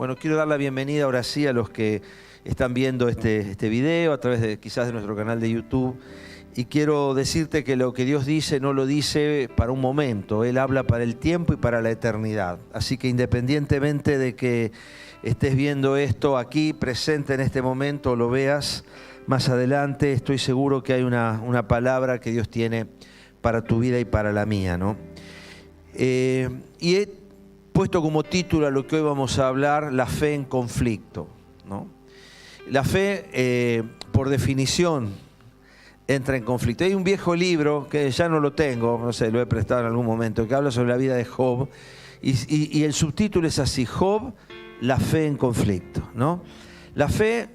Bueno, quiero dar la bienvenida ahora sí a los que están viendo este video a través de quizás de nuestro canal de YouTube. Y quiero decirte que lo que Dios dice no lo dice para un momento, Él habla para el tiempo y para la eternidad. Así que independientemente de que estés viendo esto aquí presente en este momento o lo veas más adelante, estoy seguro que hay una palabra que Dios tiene para tu vida y para la mía, ¿no? Y he puesto como título a lo que hoy vamos a hablar, la fe en conflicto, ¿no? La fe, por definición, entra en conflicto. Hay un viejo libro que ya no lo tengo, no sé, lo he prestado en algún momento, que habla sobre la vida de Job, y el subtítulo es así: Job, la fe en conflicto, ¿no? La fe,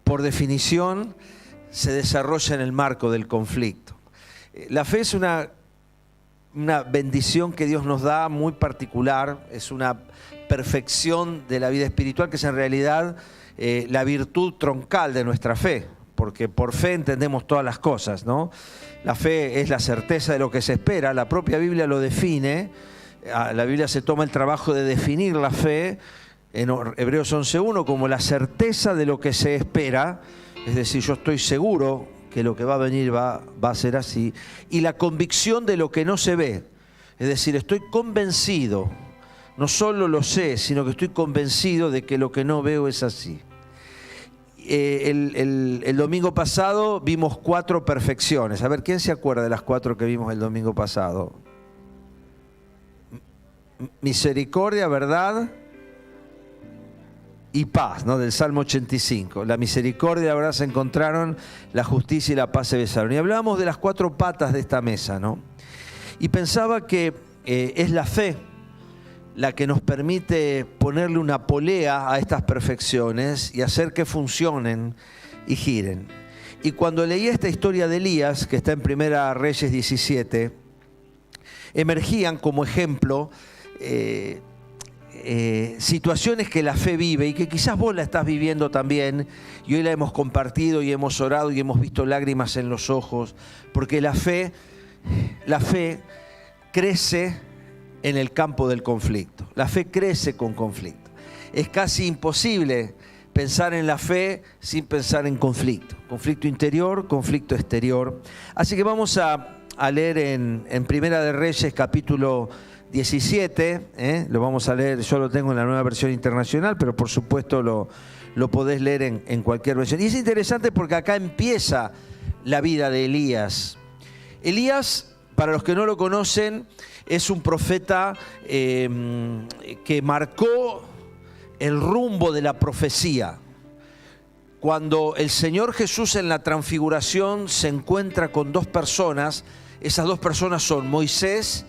por definición, se desarrolla en el marco del conflicto. La fe es una bendición que Dios nos da muy particular, es una perfección de la vida espiritual que es en realidad la virtud troncal de nuestra fe, porque por fe entendemos todas las cosas, ¿no? La fe es la certeza de lo que se espera, la propia Biblia lo define, la Biblia se toma el trabajo de definir la fe en Hebreos 11:1 como la certeza de lo que se espera, es decir, yo estoy seguro que lo que va a venir va a ser así, y la convicción de lo que no se ve, es decir, estoy convencido, no solo lo sé, sino que estoy convencido de que lo que no veo es así. El domingo pasado vimos 4 perfecciones. A ver, ¿quién se acuerda de las 4 que vimos el domingo pasado? Misericordia, verdad y paz, ¿no? Del Salmo 85. La misericordia y la verdad se encontraron, la justicia y la paz se besaron. Y hablábamos de las 4 patas de esta mesa, ¿no? Y pensaba que es la fe la que nos permite ponerle una polea a estas perfecciones y hacer que funcionen y giren. Y cuando leí esta historia de Elías, que está en Primera Reyes 17, emergían como ejemplo situaciones que la fe vive y que quizás vos la estás viviendo también, y hoy la hemos compartido y hemos orado y hemos visto lágrimas en los ojos, porque la fe crece en el campo del conflicto. La fe crece con conflicto. Es casi imposible pensar en la fe sin pensar en conflicto. Conflicto interior, conflicto exterior. Así que vamos a leer en Primera de Reyes capítulo 17, lo vamos a leer, yo lo tengo en la Nueva Versión Internacional, pero por supuesto lo podés leer en cualquier versión. Y es interesante porque acá empieza la vida de Elías. Elías, para los que no lo conocen, es un profeta que marcó el rumbo de la profecía. Cuando el Señor Jesús en la transfiguración se encuentra con 2 personas, esas 2 personas son Moisés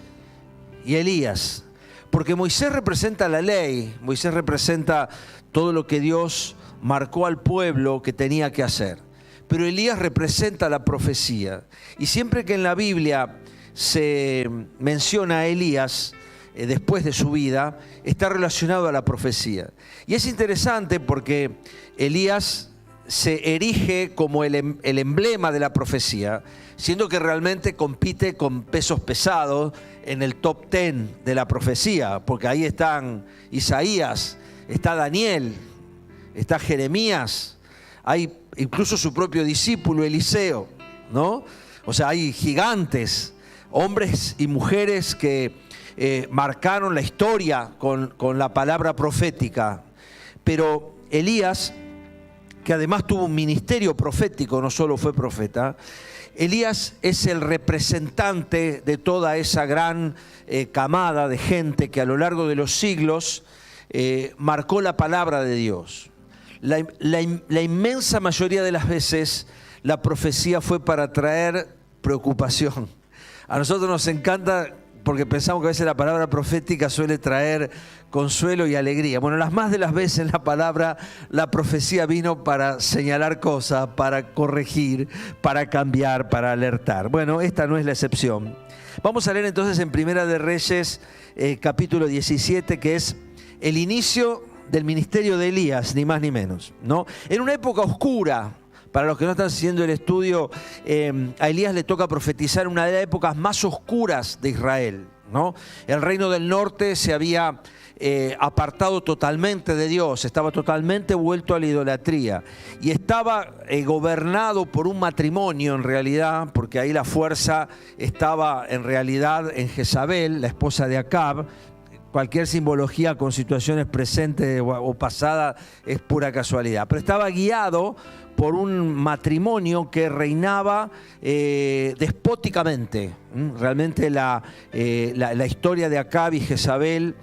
y Elías. Porque Moisés representa la ley, Moisés representa todo lo que Dios marcó al pueblo que tenía que hacer. Pero Elías representa la profecía. Y siempre que en la Biblia se menciona a Elías después de su vida, está relacionado a la profecía. Y es interesante porque Elías se erige como el emblema de la profecía, siendo que realmente compite con pesos pesados en el top 10 de la profecía, porque ahí están Isaías, está Daniel, está Jeremías, hay incluso su propio discípulo Eliseo, ¿no? O sea, hay gigantes, hombres y mujeres que marcaron la historia con la palabra profética. Pero Elías, que además tuvo un ministerio profético, no solo fue profeta, Elías es el representante de toda esa gran camada de gente que a lo largo de los siglos marcó la palabra de Dios. La inmensa mayoría de las veces la profecía fue para traer preocupación. A nosotros nos encanta porque pensamos que a veces la palabra profética suele traer consuelo y alegría. Bueno, las más de las veces la profecía vino para señalar cosas, para corregir, para cambiar, para alertar. Bueno, esta no es la excepción. Vamos a leer entonces en Primera de Reyes, capítulo 17, que es el inicio del ministerio de Elías, ni más ni menos, ¿no? En una época oscura. Para los que no están siguiendo el estudio, a Elías le toca profetizar en una de las épocas más oscuras de Israel, ¿no? El reino del norte se había apartado totalmente de Dios, estaba totalmente vuelto a la idolatría y estaba gobernado por un matrimonio en realidad, porque ahí la fuerza estaba en realidad en Jezabel, la esposa de Acab. Cualquier simbología con situaciones presentes o pasadas es pura casualidad, pero estaba guiado por un matrimonio que reinaba despóticamente. Realmente la historia de Acab y Jezabel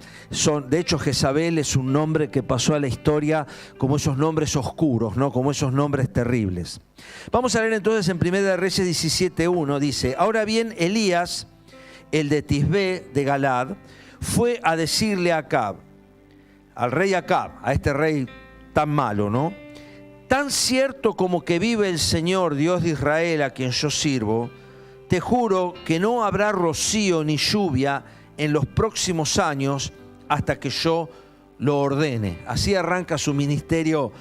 de hecho Jezabel es un nombre que pasó a la historia como esos nombres oscuros, ¿no? Como esos nombres terribles. Vamos a leer entonces en 1 Reyes 17:1, dice: ahora bien, Elías, el de Tisbé de Galad, fue a decirle a Acab, al rey Acab, a este rey tan malo, ¿no? Tan cierto como que vive el Señor, Dios de Israel, a quien yo sirvo, te juro que no habrá rocío ni lluvia en los próximos años hasta que yo lo ordene. Así arranca su ministerio,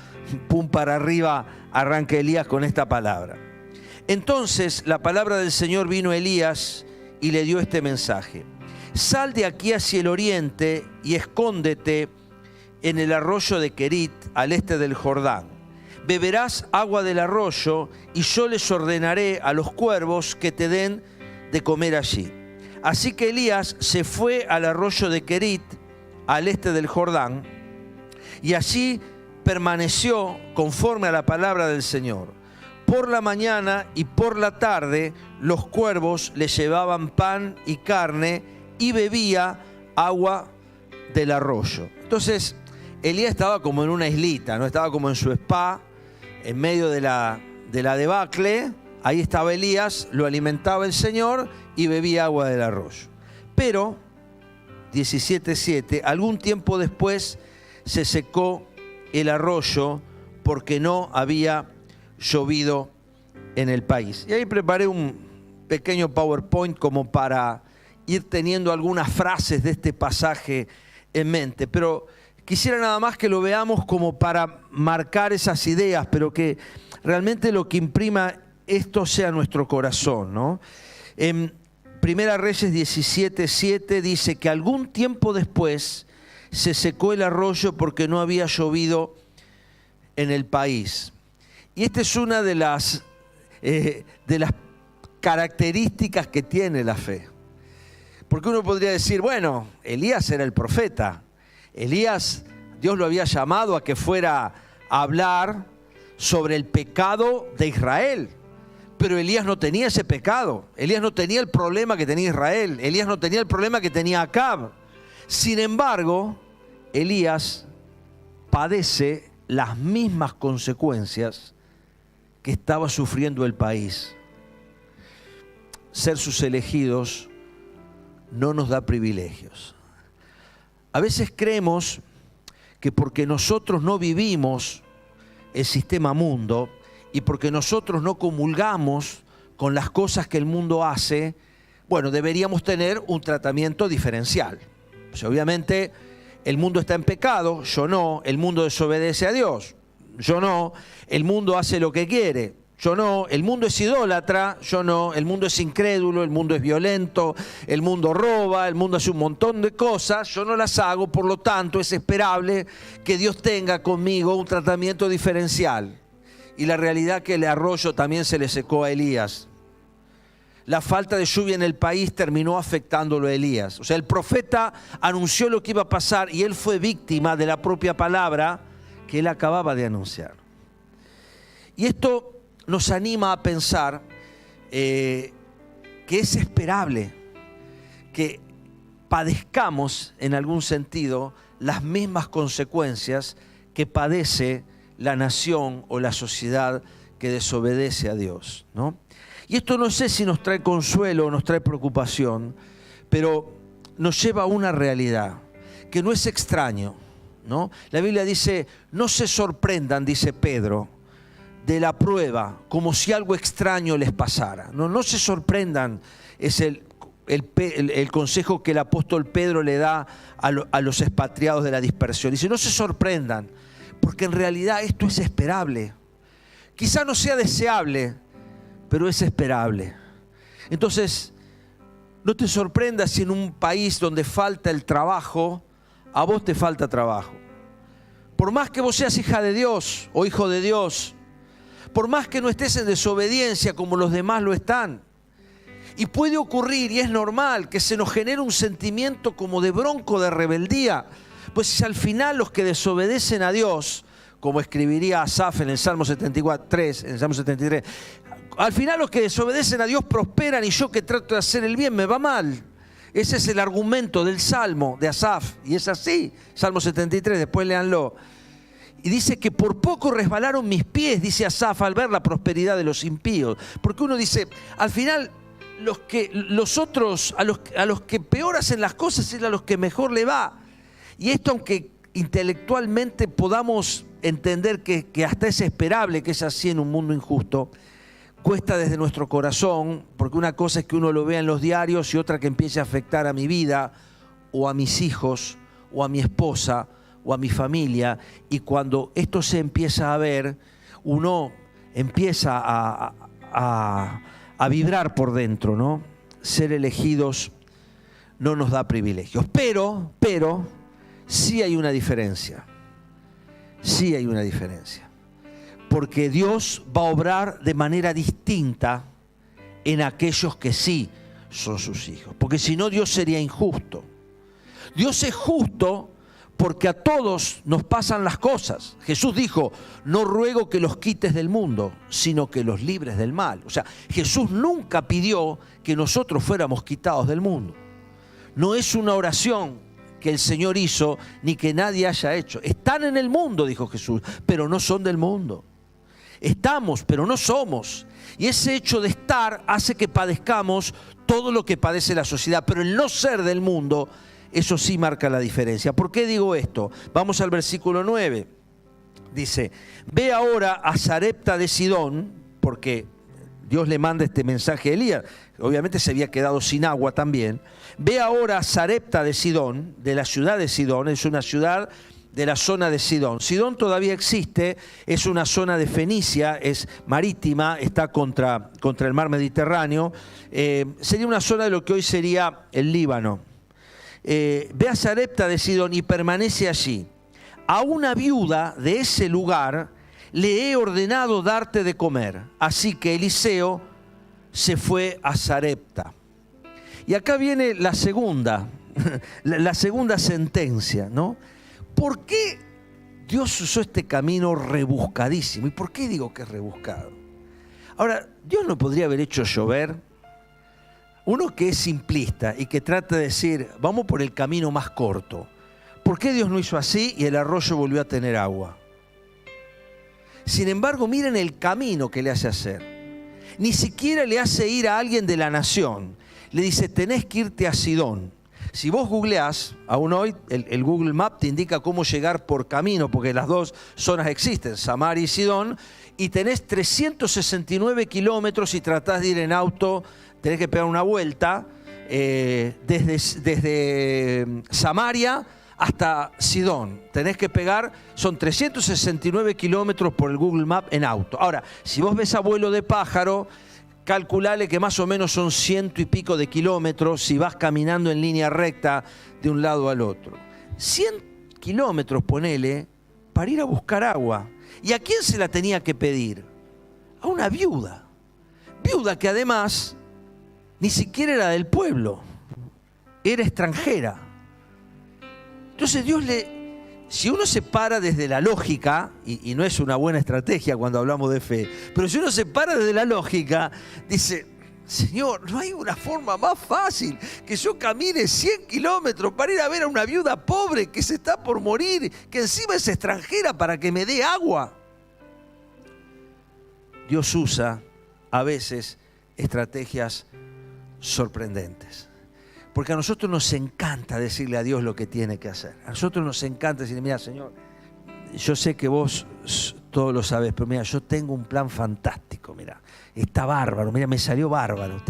pum para arriba, arranca Elías con esta palabra. Entonces la palabra del Señor vino a Elías y le dio este mensaje: sal de aquí hacia el oriente y escóndete en el arroyo de Querit, al este del Jordán. Beberás agua del arroyo y yo les ordenaré a los cuervos que te den de comer allí. Así que Elías se fue al arroyo de Querit, al este del Jordán, y allí permaneció conforme a la palabra del Señor. Por la mañana y por la tarde los cuervos le llevaban pan y carne y bebía agua del arroyo. Entonces Elías estaba como en una islita, ¿no? Estaba como en su spa, en medio de la debacle. Ahí estaba Elías, lo alimentaba el Señor y bebía agua del arroyo. Pero, 17:7, algún tiempo después se secó el arroyo porque no había llovido en el país. Y ahí preparé un pequeño PowerPoint como para ir teniendo algunas frases de este pasaje en mente, pero quisiera nada más que lo veamos como para marcar esas ideas, pero que realmente lo que imprima esto sea nuestro corazón, ¿no? En 1 Reyes 17:7 dice que algún tiempo después se secó el arroyo porque no había llovido en el país. Y esta es una de las características que tiene la fe. Porque uno podría decir, bueno, Elías era el profeta. Elías, Dios lo había llamado a que fuera a hablar sobre el pecado de Israel. Pero Elías no tenía ese pecado. Elías no tenía el problema que tenía Israel. Elías no tenía el problema que tenía Acab. Sin embargo, Elías padece las mismas consecuencias que estaba sufriendo el país. Ser sus elegidos no nos da privilegios. A veces creemos que porque nosotros no vivimos el sistema mundo y porque nosotros no comulgamos con las cosas que el mundo hace, bueno, deberíamos tener un tratamiento diferencial. O sea, obviamente el mundo está en pecado, yo no. El mundo desobedece a Dios, yo no. El mundo hace lo que quiere, yo no. El mundo es idólatra, yo no. El mundo es incrédulo, el mundo es violento, el mundo roba, el mundo hace un montón de cosas, yo no las hago. Por lo tanto, es esperable que Dios tenga conmigo un tratamiento diferencial. Y la realidad es que el arroyo también se le secó a Elías. La falta de lluvia en el país terminó afectándolo a Elías. O sea, el profeta anunció lo que iba a pasar y él fue víctima de la propia palabra que él acababa de anunciar. Y esto nos anima a pensar que es esperable que padezcamos en algún sentido las mismas consecuencias que padece la nación o la sociedad que desobedece a Dios, ¿no? Y esto no sé si nos trae consuelo o nos trae preocupación, pero nos lleva a una realidad que no es extraño, ¿no? La Biblia dice, no se sorprendan, dice Pedro, de la prueba, como si algo extraño les pasara. No se sorprendan, es el consejo que el apóstol Pedro le da a los expatriados de la dispersión. Dice, no se sorprendan, porque en realidad esto es esperable. Quizá no sea deseable, pero es esperable. Entonces, no te sorprendas si en un país donde falta el trabajo, a vos te falta trabajo. Por más que vos seas hija de Dios o hijo de Dios, por más que no estés en desobediencia como los demás lo están, y puede ocurrir, y es normal, que se nos genere un sentimiento como de bronco, de rebeldía, pues si al final los que desobedecen a Dios, como escribiría Asaf en el Salmo 73, al final los que desobedecen a Dios prosperan y yo que trato de hacer el bien me va mal. Ese es el argumento del Salmo de Asaf, y es así, Salmo 73, después léanlo. Y dice que por poco resbalaron mis pies, dice Asaf, al ver la prosperidad de los impíos. Porque uno dice, al final, a los que peor hacen las cosas es a los que mejor le va. Y esto, aunque intelectualmente podamos entender que hasta es esperable que es así en un mundo injusto, cuesta desde nuestro corazón, porque una cosa es que uno lo vea en los diarios y otra que empiece a afectar a mi vida, o a mis hijos, o a mi esposa, o a mi familia. Y cuando esto se empieza a ver, uno empieza a vibrar por dentro, ¿no? Ser elegidos no nos da privilegios. Pero, sí hay una diferencia. Sí hay una diferencia. Porque Dios va a obrar de manera distinta en aquellos que sí son sus hijos. Porque si no, Dios sería injusto. Dios es justo porque a todos nos pasan las cosas. Jesús dijo, no ruego que los quites del mundo, sino que los libres del mal. O sea, Jesús nunca pidió que nosotros fuéramos quitados del mundo. No es una oración que el Señor hizo ni que nadie haya hecho. Están en el mundo, dijo Jesús, pero no son del mundo. Estamos, pero no somos. Y ese hecho de estar hace que padezcamos todo lo que padece la sociedad. Pero el no ser del mundo, eso sí marca la diferencia. ¿Por qué digo esto? Vamos al versículo 9. Dice, ve ahora a Sarepta de Sidón, porque Dios le manda este mensaje a Elías. Obviamente se había quedado sin agua también. Ve ahora a Sarepta de Sidón, de la ciudad de Sidón. Es una ciudad de la zona de Sidón. Sidón todavía existe, es una zona de Fenicia, es marítima, está contra el mar Mediterráneo. Sería una zona de lo que hoy sería el Líbano. Ve a Sarepta de Sidón y permanece allí. A una viuda de ese lugar le he ordenado darte de comer. Así que Eliseo se fue a Sarepta. Y acá viene la segunda sentencia, ¿no? ¿Por qué Dios usó este camino rebuscadísimo? ¿Y por qué digo que es rebuscado? Ahora, Dios no podría haber hecho llover. Uno que es simplista y que trata de decir, vamos por el camino más corto. ¿Por qué Dios no hizo así y el arroyo volvió a tener agua? Sin embargo, miren el camino que le hace hacer. Ni siquiera le hace ir a alguien de la nación. Le dice, tenés que irte a Sidón. Si vos googleás, aún hoy el Google Maps te indica cómo llegar por camino, porque las dos zonas existen, Samaria y Sidón, y tenés 369 kilómetros y tratás de ir en auto, tenés que pegar una vuelta desde Samaria hasta Sidón. Tenés que pegar, son 369 kilómetros por el Google Maps en auto. Ahora, si vos ves a vuelo de pájaro, calculale que más o menos son 100 y pico de kilómetros si vas caminando en línea recta de un lado al otro. 100 kilómetros, ponele, para ir a buscar agua. ¿Y a quién se la tenía que pedir? A una viuda. Viuda que además ni siquiera era del pueblo, era extranjera. Entonces Dios si uno se para desde la lógica, y no es una buena estrategia cuando hablamos de fe, pero si uno se para desde la lógica, dice, Señor, no hay una forma más fácil que yo camine 100 kilómetros para ir a ver a una viuda pobre que se está por morir, que encima es extranjera, para que me dé agua. Dios usa a veces estrategias sorprendentes. Porque a nosotros nos encanta decirle a Dios lo que tiene que hacer. A nosotros nos encanta decirle, mira, Señor, yo sé que vos todo lo sabés, pero mira, yo tengo un plan fantástico, mira, está bárbaro, mira, me salió bárbaro.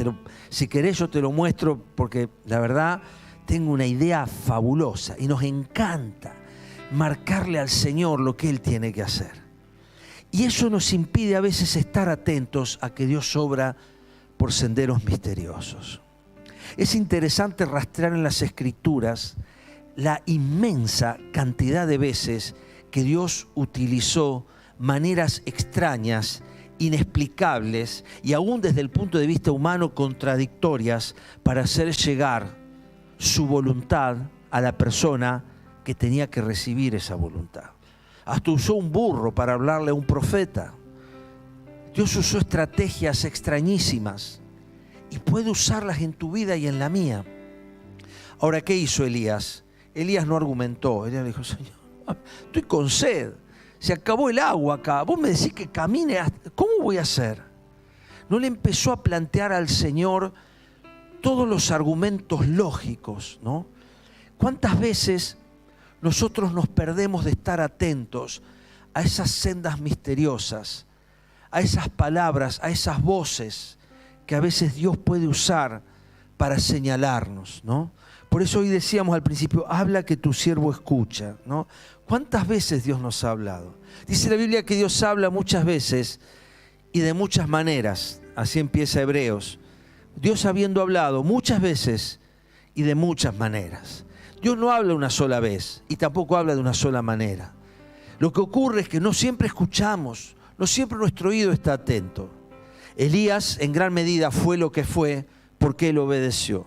Si querés yo te lo muestro, porque la verdad tengo una idea fabulosa y nos encanta marcarle al Señor lo que Él tiene que hacer. Y eso nos impide a veces estar atentos a que Dios obra por senderos misteriosos. Es interesante rastrear en las Escrituras la inmensa cantidad de veces que Dios utilizó maneras extrañas, inexplicables y aún desde el punto de vista humano contradictorias para hacer llegar su voluntad a la persona que tenía que recibir esa voluntad. Hasta usó un burro para hablarle a un profeta. Dios usó estrategias extrañísimas y puede usarlas en tu vida y en la mía. Ahora, ¿qué hizo Elías? Elías no argumentó. Elías le dijo: Señor, estoy con sed. Se acabó el agua acá. Vos me decís que camine. ¿Cómo voy a hacer? No le empezó a plantear al Señor todos los argumentos lógicos, ¿no? ¿Cuántas veces nosotros nos perdemos de estar atentos a esas sendas misteriosas, a esas palabras, a esas voces que a veces Dios puede usar para señalarnos, ¿no? Por eso hoy decíamos al principio: habla que tu siervo escucha, ¿no? ¿Cuántas veces Dios nos ha hablado? Dice la Biblia que Dios habla muchas veces y de muchas maneras. Así empieza Hebreos. Dios habiendo hablado muchas veces y de muchas maneras. Dios no habla una sola vez y tampoco habla de una sola manera. Lo que ocurre es que no siempre escuchamos, no siempre nuestro oído está atento. Elías en gran medida fue lo que fue porque él obedeció.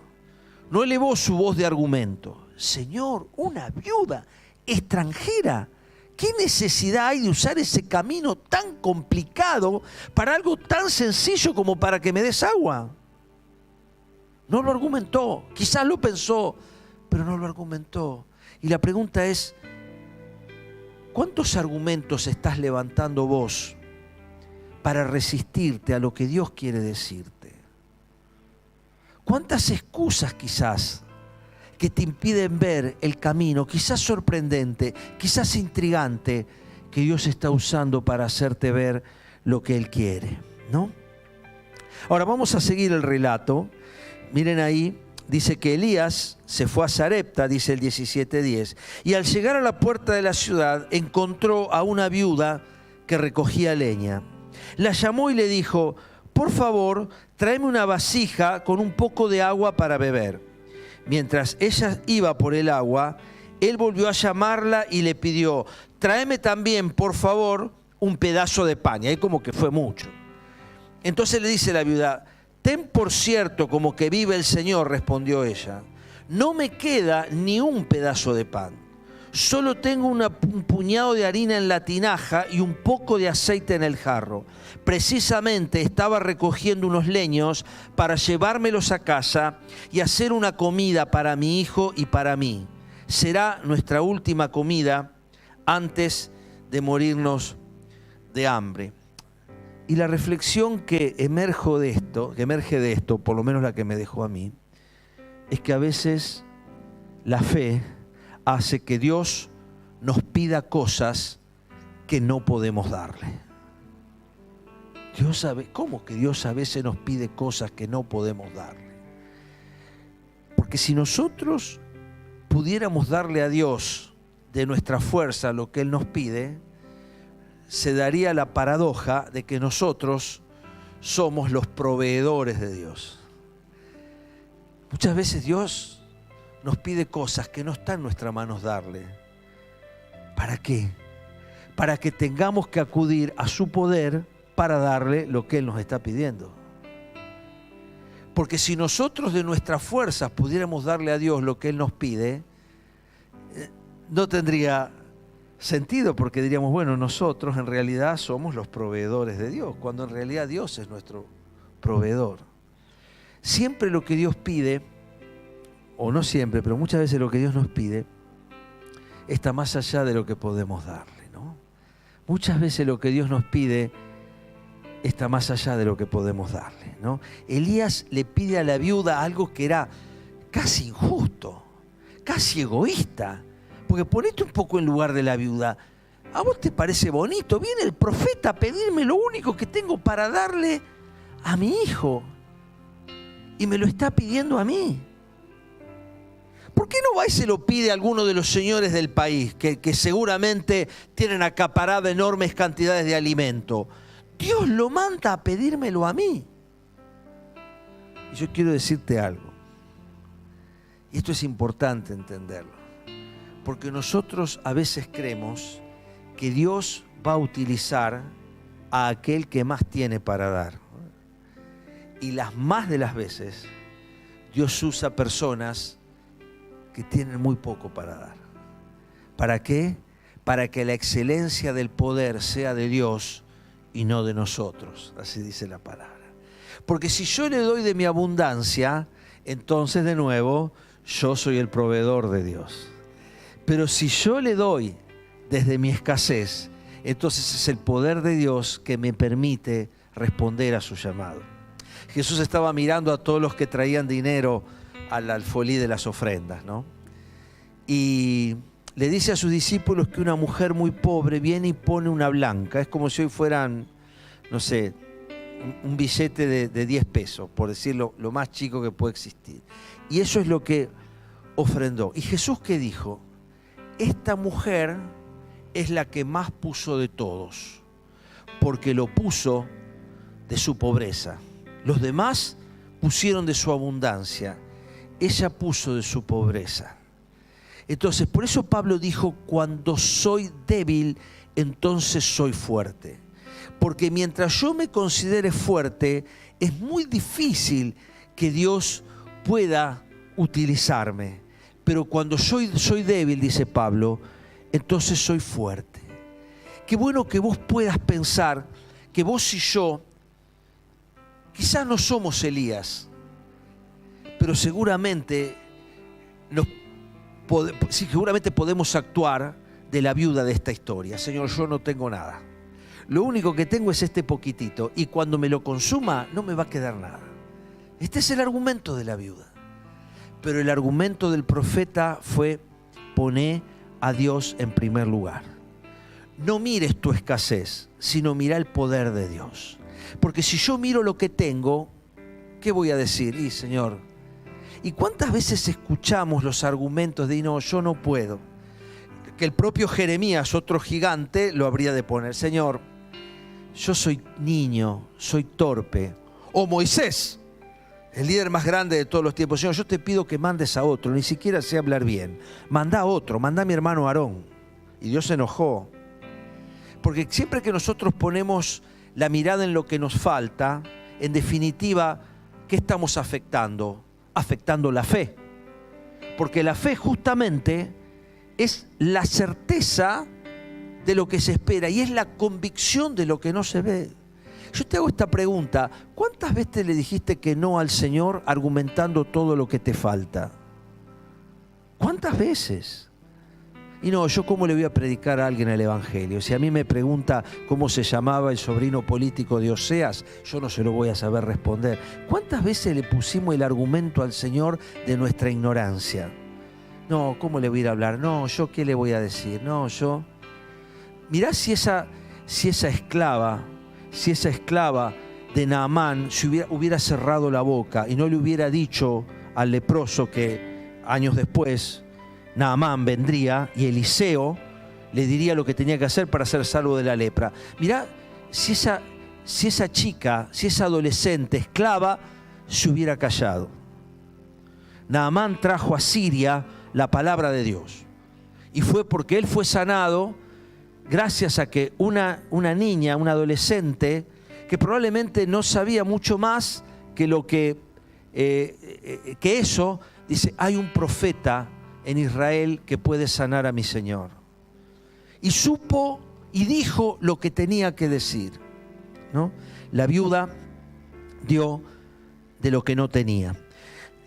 No elevó su voz de argumento. Señor, una viuda extranjera, ¿qué necesidad hay de usar ese camino tan complicado para algo tan sencillo como para que me des agua? No lo argumentó, quizás lo pensó, pero no lo argumentó. Y la pregunta es: ¿cuántos argumentos estás levantando vos para resistirte a lo que Dios quiere decirte? ¿Cuántas excusas quizás que te impiden ver el camino, quizás sorprendente, quizás intrigante, que Dios está usando para hacerte ver lo que Él quiere, ¿no? Ahora vamos a seguir el relato. Miren ahí, dice que Elías se fue a Sarepta, dice el 17:10, y al llegar a la puerta de la ciudad encontró a una viuda que recogía leña. La llamó y le dijo: por favor, tráeme una vasija con un poco de agua para beber. Mientras ella iba por el agua, él volvió a llamarla y le pidió: tráeme también, por favor, un pedazo de pan. Y ahí como que fue mucho. Entonces le dice la viuda: ten por cierto como que vive el Señor, respondió ella, no me queda ni un pedazo de pan. Solo tengo un puñado de harina en la tinaja y un poco de aceite en el jarro. Precisamente estaba recogiendo unos leños para llevármelos a casa y hacer una comida para mi hijo y para mí. Será nuestra última comida antes de morirnos de hambre. Y la reflexión que emerge de esto, por lo menos la que me dejó a mí, es que a veces la fe hace que Dios nos pida cosas que no podemos darle. ¿Cómo que Dios a veces nos pide cosas que no podemos darle? Porque si nosotros pudiéramos darle a Dios de nuestra fuerza lo que Él nos pide, se daría la paradoja de que nosotros somos los proveedores de Dios. Muchas veces Dios nos pide cosas que no está en nuestras manos darle. ¿Para qué? Para que tengamos que acudir a su poder para darle lo que Él nos está pidiendo. Porque si nosotros de nuestras fuerzas pudiéramos darle a Dios lo que Él nos pide, no tendría sentido, porque diríamos: bueno, nosotros en realidad somos los proveedores de Dios, cuando en realidad Dios es nuestro proveedor. Siempre lo que Dios pide, o no siempre, pero muchas veces lo que Dios nos pide está más allá de lo que podemos darle, ¿no? Muchas veces lo que Dios nos pide está más allá de lo que podemos darle, ¿no? Elías le pide a la viuda algo que era casi injusto, casi egoísta, porque ponete un poco en lugar de la viuda. ¿A vos te parece bonito? Viene el profeta a pedirme lo único que tengo para darle a mi hijo y me lo está pidiendo a mí. ¿Por qué no va y se lo pide a alguno de los señores del país que seguramente tienen acaparada enormes cantidades de alimento? Dios lo manda a pedírmelo a mí. Y yo quiero decirte algo, y esto es importante entenderlo. Porque nosotros a veces creemos que Dios va a utilizar a aquel que más tiene para dar. Y las más de las veces, Dios usa personas que tienen muy poco para dar. ¿Para qué? Para que la excelencia del poder sea de Dios y no de nosotros. Así dice la palabra. Porque si yo le doy de mi abundancia, entonces de nuevo, yo soy el proveedor de Dios. Pero si yo le doy desde mi escasez, entonces es el poder de Dios que me permite responder a su llamado. Jesús estaba mirando a todos los que traían dinero al alfolí de las ofrendas, ¿no? Y le dice a sus discípulos que una mujer muy pobre viene y pone una blanca. Es como si hoy fueran, no sé, un billete de 10 pesos, por decirlo, lo más chico que puede existir. Y eso es lo que ofrendó. ¿Y Jesús qué dijo? Esta mujer es la que más puso de todos, porque lo puso de su pobreza. Los demás pusieron de su abundancia. Ella puso de su pobreza. Entonces, por eso Pablo dijo, cuando soy débil, entonces soy fuerte. Porque mientras yo me considere fuerte, es muy difícil que Dios pueda utilizarme. Pero cuando soy débil, dice Pablo, entonces soy fuerte. Qué bueno que vos puedas pensar que vos y yo quizás no somos Elías, pero seguramente seguramente podemos actuar de la viuda de esta historia. Señor, yo no tengo nada. Lo único que tengo es este poquitito y cuando me lo consuma no me va a quedar nada. Este es el argumento de la viuda. Pero el argumento del profeta fue: poné a Dios en primer lugar. No mires tu escasez, sino mira el poder de Dios. Porque si yo miro lo que tengo, ¿qué voy a decir? Y Señor, ¿y cuántas veces escuchamos los argumentos de no, yo no puedo? Que el propio Jeremías, otro gigante, lo habría de poner. Señor, yo soy niño, soy torpe. O Moisés, el líder más grande de todos los tiempos. Señor, yo te pido que mandes a otro, ni siquiera sé hablar bien. Manda a otro, manda a mi hermano Aarón. Y Dios se enojó. Porque siempre que nosotros ponemos la mirada en lo que nos falta, en definitiva, ¿qué estamos afectando? Afectando la fe. Porque la fe justamente es la certeza de lo que se espera y es la convicción de lo que no se ve. Yo te hago esta pregunta: ¿cuántas veces le dijiste que no al Señor argumentando todo lo que te falta? ¿Cuántas veces? Y no, yo cómo le voy a predicar a alguien el Evangelio. Si a mí me pregunta cómo se llamaba el sobrino político de Oseas, yo no se lo voy a saber responder. ¿Cuántas veces le pusimos el argumento al Señor de nuestra ignorancia? No, ¿cómo le voy a ir a hablar? No, ¿yo qué le voy a decir? No, yo... Mirá si esa esclava de Naamán hubiera cerrado la boca y no le hubiera dicho al leproso que años después Naamán vendría y Eliseo le diría lo que tenía que hacer para ser salvo de la lepra. Mirá si esa chica, si esa adolescente esclava se hubiera callado. Naamán trajo a Siria la palabra de Dios y fue porque él fue sanado gracias a que una niña, una adolescente, que probablemente no sabía mucho más que lo que eso, dice, hay un profeta en Israel que puede sanar a mi Señor. Y supo y dijo lo que tenía que decir, ¿no? La viuda dio de lo que no tenía.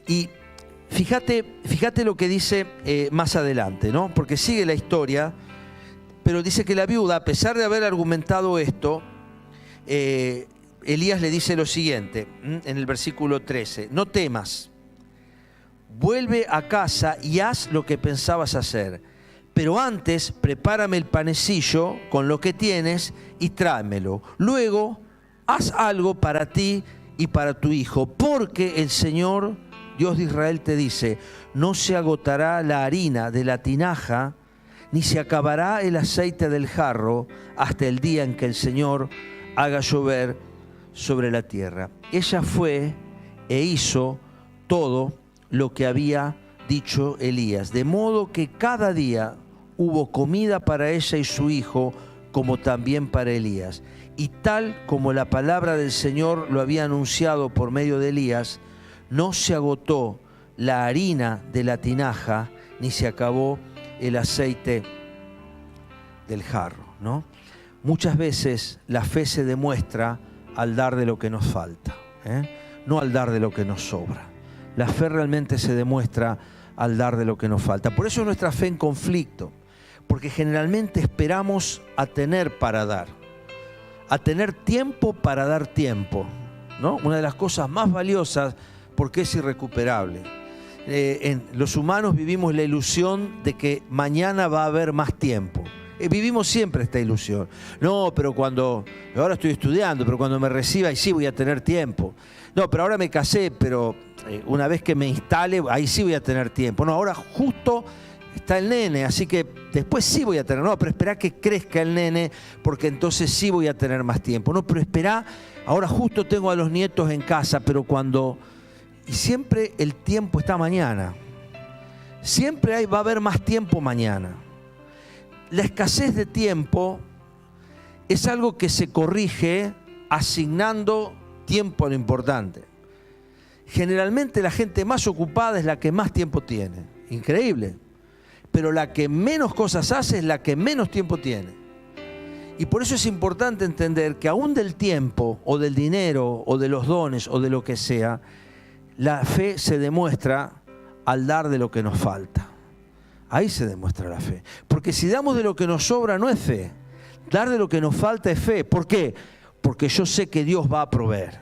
Y fíjate lo que dice más adelante, ¿no? Porque sigue la historia. Pero dice que la viuda, a pesar de haber argumentado esto, Elías le dice lo siguiente, en el versículo 13: no temas, vuelve a casa y haz lo que pensabas hacer, pero antes prepárame el panecillo con lo que tienes y tráemelo. Luego haz algo para ti y para tu hijo, porque el Señor, Dios de Israel, te dice: no se agotará la harina de la tinaja, ni se acabará el aceite del jarro hasta el día en que el Señor haga llover sobre la tierra. Ella fue e hizo todo lo que había dicho Elías, de modo que cada día hubo comida para ella y su hijo, como también para Elías. Y tal como la palabra del Señor lo había anunciado por medio de Elías, no se agotó la harina de la tinaja, ni se acabó el aceite del jarro, ¿no? Muchas veces la fe se demuestra al dar de lo que nos falta, no al dar de lo que nos sobra. La fe realmente se demuestra al dar de lo que nos falta. Por eso es nuestra fe en conflicto, porque generalmente esperamos a tener para dar, a tener tiempo para dar tiempo, ¿no? Una de las cosas más valiosas, porque es irrecuperable. Los humanos vivimos la ilusión de que mañana va a haber más tiempo. Vivimos siempre esta ilusión. No, pero ahora estoy estudiando, pero cuando me reciba, ahí sí voy a tener tiempo. No, pero ahora me casé, pero una vez que me instale, ahí sí voy a tener tiempo. No, ahora justo está el nene, así que después sí voy a tener. No, pero esperá que crezca el nene, porque entonces sí voy a tener más tiempo. No, pero esperá, ahora justo tengo a los nietos en casa, pero cuando... Y siempre el tiempo está mañana. Siempre va a haber más tiempo mañana. La escasez de tiempo es algo que se corrige asignando tiempo a lo importante. Generalmente la gente más ocupada es la que más tiempo tiene. Increíble. Pero la que menos cosas hace es la que menos tiempo tiene. Y por eso es importante entender que aún del tiempo, o del dinero, o de los dones, o de lo que sea, la fe se demuestra al dar de lo que nos falta. Ahí se demuestra la fe. Porque si damos de lo que nos sobra no es fe. Dar de lo que nos falta es fe. ¿Por qué? Porque yo sé que Dios va a proveer.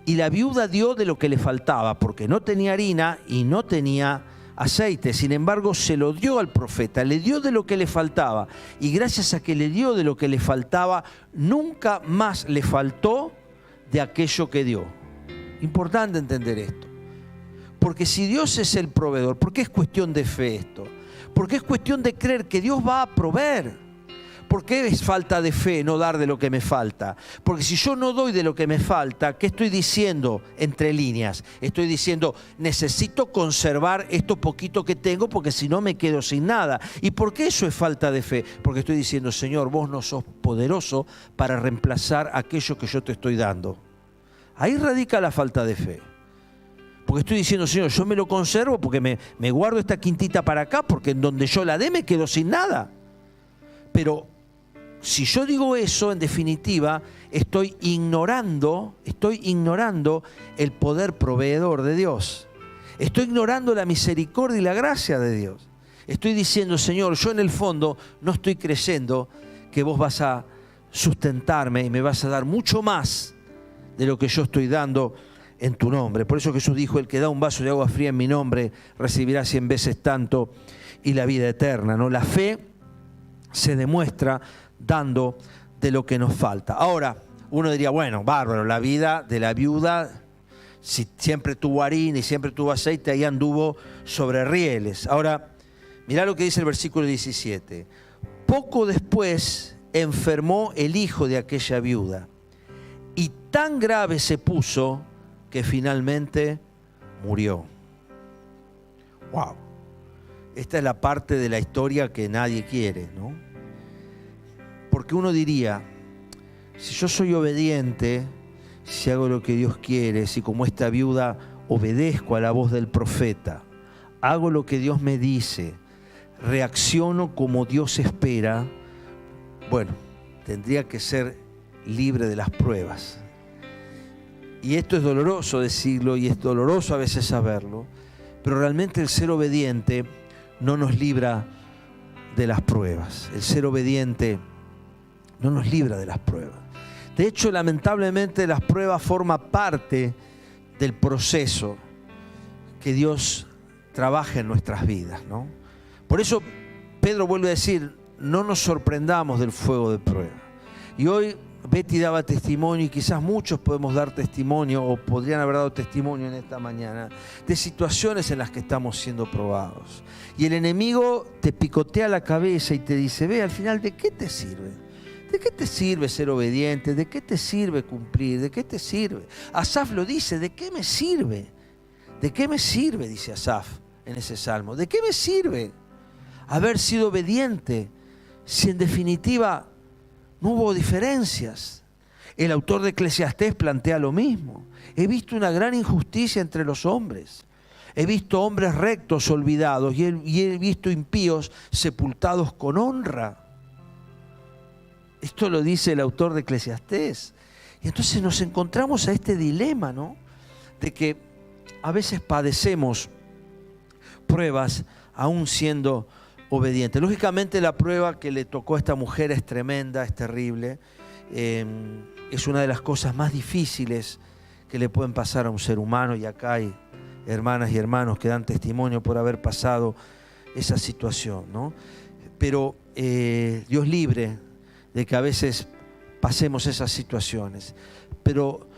Y la viuda dio de lo que le faltaba, porque no tenía harina y no tenía aceite. Sin embargo, se lo dio al profeta, le dio de lo que le faltaba. Y gracias a que le dio de lo que le faltaba, nunca más le faltó de aquello que dio. Importante entender esto. Porque si Dios es el proveedor, ¿por qué es cuestión de fe esto? Porque es cuestión de creer que Dios va a proveer. ¿Por qué es falta de fe no dar de lo que me falta? Porque si yo no doy de lo que me falta, ¿qué estoy diciendo entre líneas? Estoy diciendo, necesito conservar esto poquito que tengo porque si no me quedo sin nada. ¿Y por qué eso es falta de fe? Porque estoy diciendo, Señor, vos no sos poderoso para reemplazar aquello que yo te estoy dando. Ahí radica la falta de fe. Porque estoy diciendo, Señor, yo me lo conservo porque me guardo esta quintita para acá, porque en donde yo la dé me quedo sin nada. Pero si yo digo eso, en definitiva, estoy ignorando el poder proveedor de Dios. Estoy ignorando la misericordia y la gracia de Dios. Estoy diciendo, Señor, yo en el fondo no estoy creyendo que vos vas a sustentarme y me vas a dar mucho más de lo que yo estoy dando en tu nombre. Por eso Jesús dijo, el que da un vaso de agua fría en mi nombre recibirá 100 veces tanto y la vida eterna, ¿no? La fe se demuestra dando de lo que nos falta. Ahora, uno diría, bueno, bárbaro, la vida de la viuda, si siempre tuvo harina y siempre tuvo aceite, ahí anduvo sobre rieles. Ahora, mirá lo que dice el versículo 17. Poco después enfermó el hijo de aquella viuda y tan grave se puso que finalmente murió. Wow. Esta es la parte de la historia que nadie quiere, ¿no? Porque uno diría, si yo soy obediente, si hago lo que Dios quiere, si como esta viuda obedezco a la voz del profeta, hago lo que Dios me dice, reacciono como Dios espera, bueno, tendría que ser libre de las pruebas. Y esto es doloroso decirlo y es doloroso a veces saberlo, pero realmente el ser obediente no nos libra de las pruebas. El ser obediente no nos libra de las pruebas. De hecho, lamentablemente, las pruebas forman parte del proceso que Dios trabaja en nuestras vidas, ¿no? Por eso Pedro vuelve a decir, no nos sorprendamos del fuego de prueba. Y hoy Betty daba testimonio y quizás muchos podemos dar testimonio o podrían haber dado testimonio en esta mañana de situaciones en las que estamos siendo probados. Y el enemigo te picotea la cabeza y te dice, ve, al final, ¿de qué te sirve? ¿De qué te sirve ser obediente? ¿De qué te sirve cumplir? ¿De qué te sirve? Asaf lo dice, ¿de qué me sirve? ¿De qué me sirve? Dice Asaf, en ese salmo. ¿De qué me sirve haber sido obediente si en definitiva no hubo diferencias? El autor de Eclesiastés plantea lo mismo. He visto una gran injusticia entre los hombres. He visto hombres rectos olvidados y he visto impíos sepultados con honra. Esto lo dice el autor de Eclesiastés. Y entonces nos encontramos a este dilema, ¿no? De que a veces padecemos pruebas aún siendo obedientes. Lógicamente la prueba que le tocó a esta mujer es tremenda, es terrible. Es una de las cosas más difíciles que le pueden pasar a un ser humano, y acá hay hermanas y hermanos que dan testimonio por haber pasado esa situación, ¿no? Pero Dios libre de que a veces pasemos esas situaciones, pero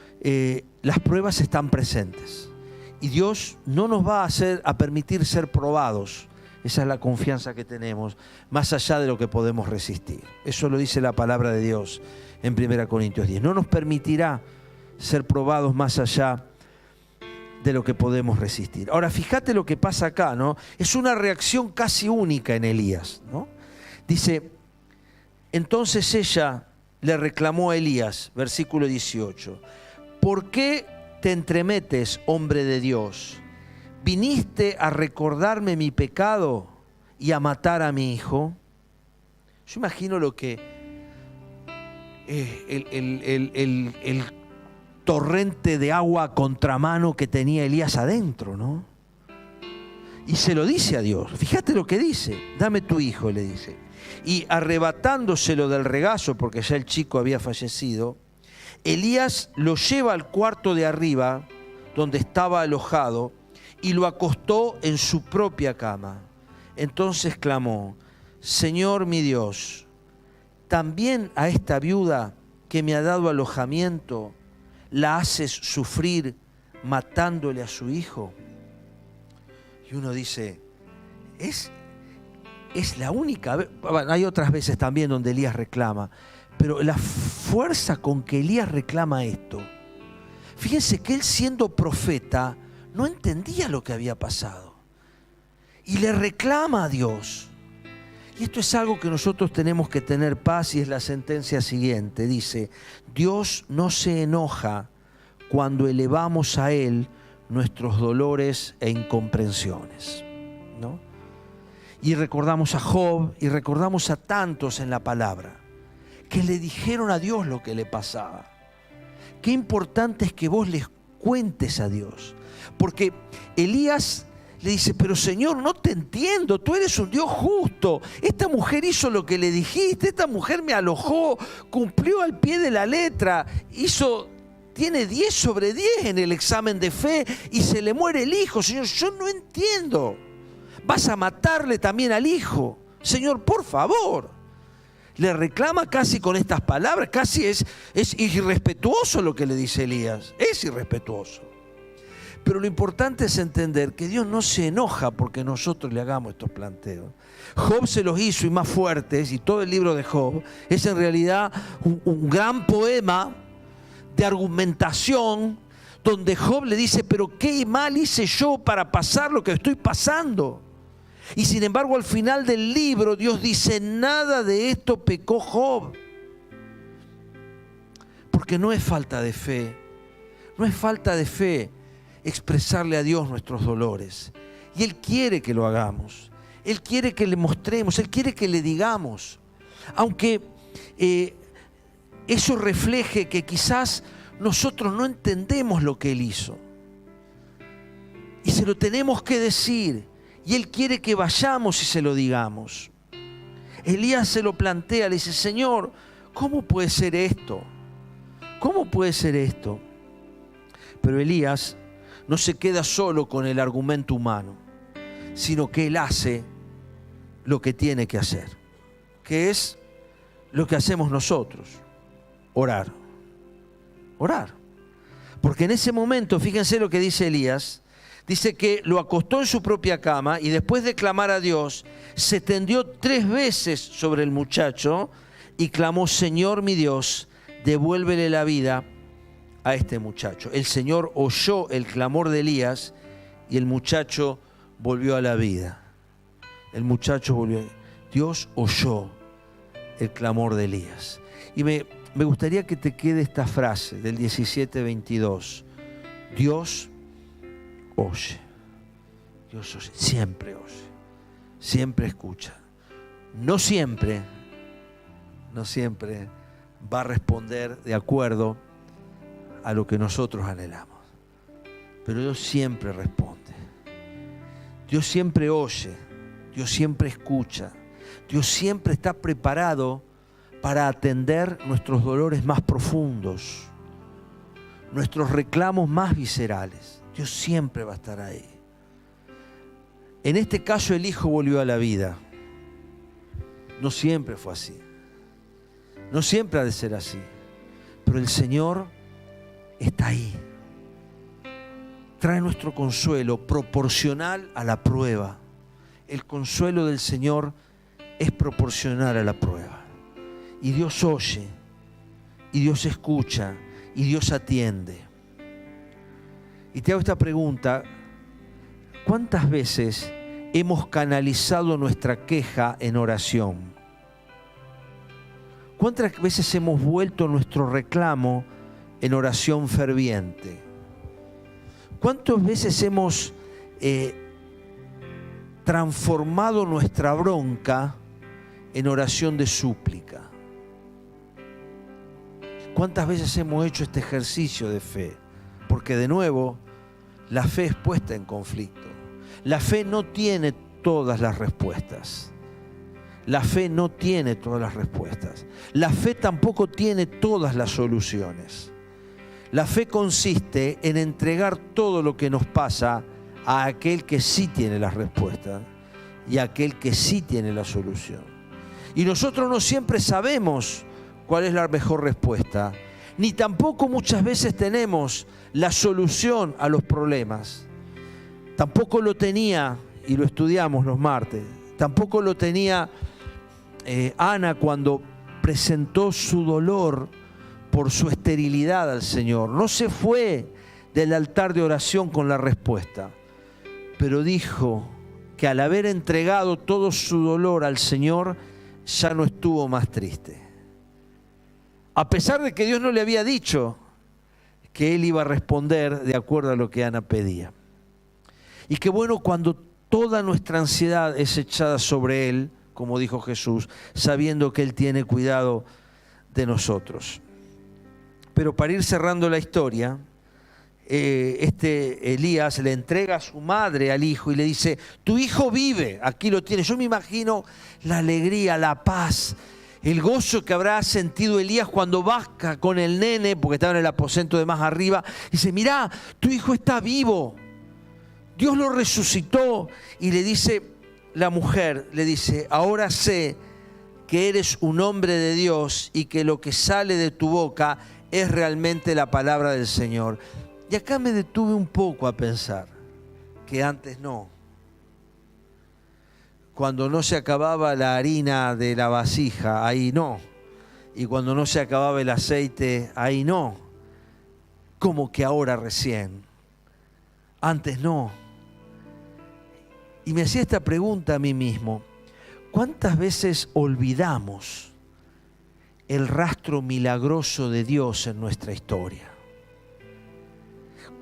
las pruebas están presentes y Dios no nos va a permitir ser probados. Esa es la confianza que tenemos, más allá de lo que podemos resistir. Eso lo dice la palabra de Dios en 1 Corintios 10. No nos permitirá ser probados más allá de lo que podemos resistir. Ahora, fíjate lo que pasa acá, ¿no? Es una reacción casi única en Elías, ¿no? Dice, entonces ella le reclamó a Elías, versículo 18, ¿por qué te entremetes, hombre de Dios? ¿Viniste a recordarme mi pecado y a matar a mi hijo? Yo imagino lo que el torrente de agua a contramano que tenía Elías adentro, ¿no? Y se lo dice a Dios. Fíjate lo que dice. Dame tu hijo, le dice. Y arrebatándoselo del regazo, porque ya el chico había fallecido, Elías lo lleva al cuarto de arriba, donde estaba alojado, y lo acostó en su propia cama. Entonces clamó, Señor mi Dios, también a esta viuda que me ha dado alojamiento, la haces sufrir matándole a su hijo. Y uno dice, es la única vez, bueno, hay otras veces también donde Elías reclama, pero la fuerza con que Elías reclama esto, fíjense que él siendo profeta no entendía lo que había pasado y le reclama a Dios. Y esto es algo que nosotros tenemos que tener paz, y es la sentencia siguiente. Dice, Dios no se enoja cuando elevamos a Él nuestros dolores e incomprensiones, ¿no? Y recordamos a Job y recordamos a tantos en la palabra que le dijeron a Dios lo que le pasaba. Qué importante es que vos les cuentes a Dios. Porque Elías le dice, pero Señor, no te entiendo, tú eres un Dios justo. Esta mujer hizo lo que le dijiste, esta mujer me alojó, cumplió al pie de la letra, tiene 10 sobre 10 en el examen de fe y se le muere el hijo. Señor, yo no entiendo. Vas a matarle también al hijo. Señor, por favor. Le reclama casi con estas palabras, casi es irrespetuoso lo que le dice Elías. Es irrespetuoso. Pero lo importante es entender que Dios no se enoja porque nosotros le hagamos estos planteos. Job se los hizo, y más fuertes, y todo el libro de Job es en realidad un gran poema de argumentación donde Job le dice, pero qué mal hice yo para pasar lo que estoy pasando. Y sin embargo al final del libro Dios dice, nada de esto pecó Job. Porque no es falta de fe, no es falta de fe expresarle a Dios nuestros dolores. Y Él quiere que lo hagamos, Él quiere que le mostremos, Él quiere que le digamos. Aunque eso refleje que quizás nosotros no entendemos lo que Él hizo. Y se lo tenemos que decir. Y Él quiere que vayamos y se lo digamos. Elías se lo plantea, le dice, Señor, ¿cómo puede ser esto? ¿Cómo puede ser esto? Pero Elías no se queda solo con el argumento humano, sino que él hace lo que tiene que hacer, que es lo que hacemos nosotros, orar. Orar. Porque en ese momento, fíjense lo que dice Elías, dice que lo acostó en su propia cama y después de clamar a Dios, se tendió 3 veces sobre el muchacho y clamó, Señor mi Dios, devuélvele la vida a este muchacho. El Señor oyó el clamor de Elías y el muchacho volvió a la vida. El muchacho volvió. Dios oyó el clamor de Elías. Y me gustaría que te quede esta frase del 17:22. Dios oye. Dios oye. Siempre oye. Siempre escucha. No siempre va a responder de acuerdo a lo que nosotros anhelamos. Pero Dios siempre responde. Dios siempre oye. Dios siempre escucha. Dios siempre está preparado para atender nuestros dolores más profundos, nuestros reclamos más viscerales. Dios siempre va a estar ahí. En este caso el hijo volvió a la vida. No siempre fue así. No siempre ha de ser así. Pero el Señor está ahí. Trae nuestro consuelo proporcional a la prueba. El consuelo del Señor es proporcional a la prueba. Y Dios oye, y Dios escucha, y Dios atiende. Y te hago esta pregunta: ¿cuántas veces hemos canalizado nuestra queja en oración? ¿Cuántas veces hemos vuelto nuestro reclamo en oración ferviente? ¿Cuántas veces hemos transformado nuestra bronca en oración de súplica? ¿Cuántas veces hemos hecho este ejercicio de fe? Porque de nuevo, la fe es puesta en conflicto. La fe no tiene todas las respuestas. La fe no tiene todas las respuestas. La fe tampoco tiene todas las soluciones. La fe consiste en entregar todo lo que nos pasa a aquel que sí tiene las respuestas y a aquel que sí tiene la solución. Y nosotros no siempre sabemos cuál es la mejor respuesta, ni tampoco muchas veces tenemos la solución a los problemas. Tampoco lo tenía, y lo estudiamos los martes, tampoco lo tenía Ana cuando presentó su dolor por su esterilidad al Señor. No se fue del altar de oración con la respuesta, pero dijo que al haber entregado todo su dolor al Señor, ya no estuvo más triste. A pesar de que Dios no le había dicho que Él iba a responder de acuerdo a lo que Ana pedía. Y qué bueno cuando toda nuestra ansiedad es echada sobre Él, como dijo Jesús, sabiendo que Él tiene cuidado de nosotros. Pero para ir cerrando la historia, Elías le entrega a su madre al hijo y le dice: tu hijo vive, aquí lo tienes. Yo me imagino la alegría, la paz, el gozo que habrá sentido Elías cuando baja con el nene, porque estaba en el aposento de más arriba, y dice: mirá, tu hijo está vivo, Dios lo resucitó. Y le dice la mujer, le dice: ahora sé que eres un hombre de Dios y que lo que sale de tu boca es realmente la palabra del Señor. Y acá me detuve un poco a pensar que antes no. Cuando no se acababa la harina de la vasija, ahí no. Y cuando no se acababa el aceite, ahí no. Como que ahora recién. Antes no. Y me hacía esta pregunta a mí mismo: ¿cuántas veces olvidamos el rastro milagroso de Dios en nuestra historia?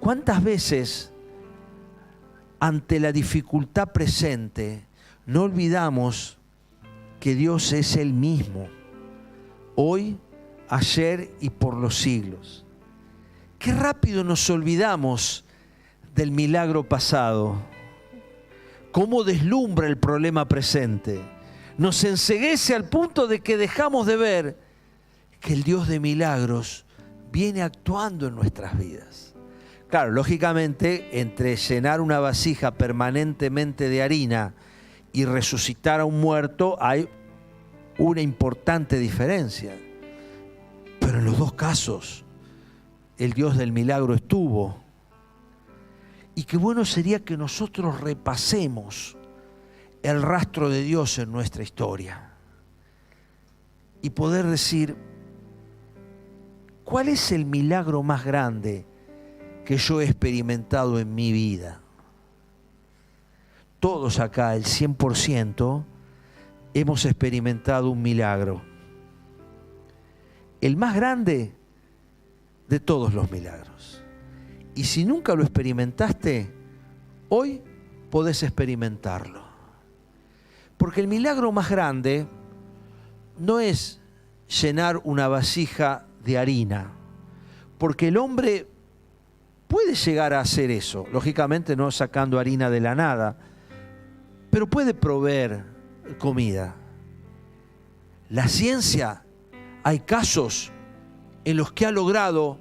¿Cuántas veces ante la dificultad presente no olvidamos que Dios es Él mismo, hoy, ayer y por los siglos? Qué rápido nos olvidamos del milagro pasado. Cómo deslumbra el problema presente. Nos enceguece al punto de que dejamos de ver que el Dios de milagros viene actuando en nuestras vidas. Claro, lógicamente, entre llenar una vasija permanentemente de harina y resucitar a un muerto hay una importante diferencia. Pero en los dos casos, el Dios del milagro estuvo. Y qué bueno sería que nosotros repasemos el rastro de Dios en nuestra historia y poder decir: ¿cuál es el milagro más grande que yo he experimentado en mi vida? todos acá, el 100%, hemos experimentado un milagro. El más grande de todos los milagros. Y si nunca lo experimentaste, hoy podés experimentarlo. Porque el milagro más grande no es llenar una vasija de harina, porque el hombre puede llegar a hacer eso, lógicamente no sacando harina de la nada, pero puede proveer comida. La ciencia, hay casos en los que ha logrado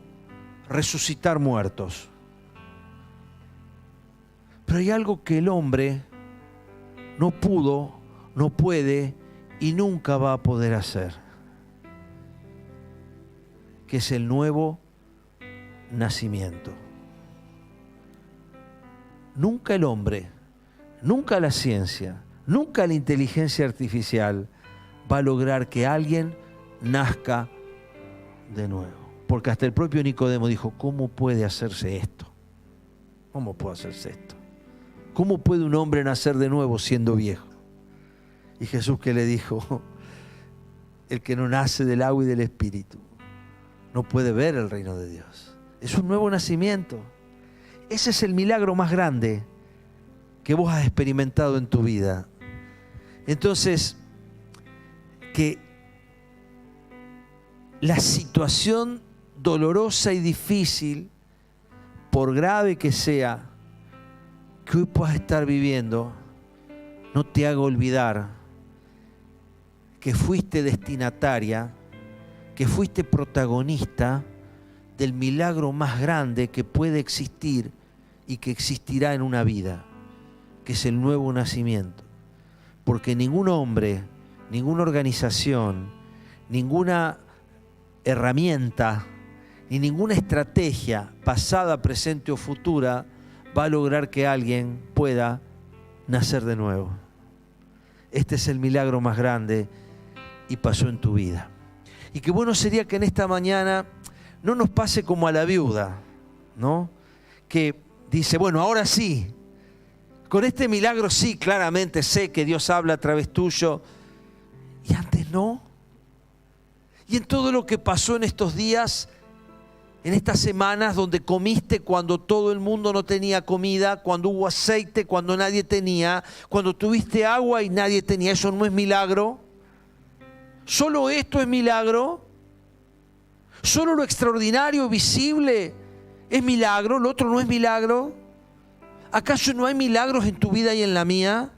resucitar muertos. Pero hay algo que el hombre no pudo, no puede y nunca va a poder hacer, que es el nuevo nacimiento. Nunca el hombre, nunca la ciencia, nunca la inteligencia artificial va a lograr que alguien nazca de nuevo. Porque hasta el propio Nicodemo dijo, ¿cómo puede hacerse esto? ¿Cómo puede hacerse esto? ¿Cómo puede un hombre nacer de nuevo siendo viejo? Y Jesús, ¿qué le dijo? El que no nace del agua y del Espíritu no puede ver el reino de Dios. Es un nuevo nacimiento. Ese es el milagro más grande que vos has experimentado en tu vida. Entonces, que la situación dolorosa y difícil, por grave que sea, que hoy puedas estar viviendo, no te haga olvidar que fuiste destinataria, que fuiste protagonista del milagro más grande que puede existir y que existirá en una vida, que es el nuevo nacimiento. Porque ningún hombre, ninguna organización, ninguna herramienta, ni ninguna estrategia pasada, presente o futura va a lograr que alguien pueda nacer de nuevo. Este es el milagro más grande y pasó en tu vida. Y qué bueno sería que en esta mañana no nos pase como a la viuda, ¿no? Que dice, bueno, ahora sí, con este milagro sí, claramente sé que Dios habla a través tuyo, y antes no. Y en todo lo que pasó en estos días, en estas semanas donde comiste cuando todo el mundo no tenía comida, cuando hubo aceite cuando nadie tenía, cuando tuviste agua y nadie tenía, ¿eso no es milagro? ¿Solo esto es milagro? ¿Solo lo extraordinario, visible es milagro? ¿Lo otro no es milagro? ¿Acaso no hay milagros en tu vida y en la mía?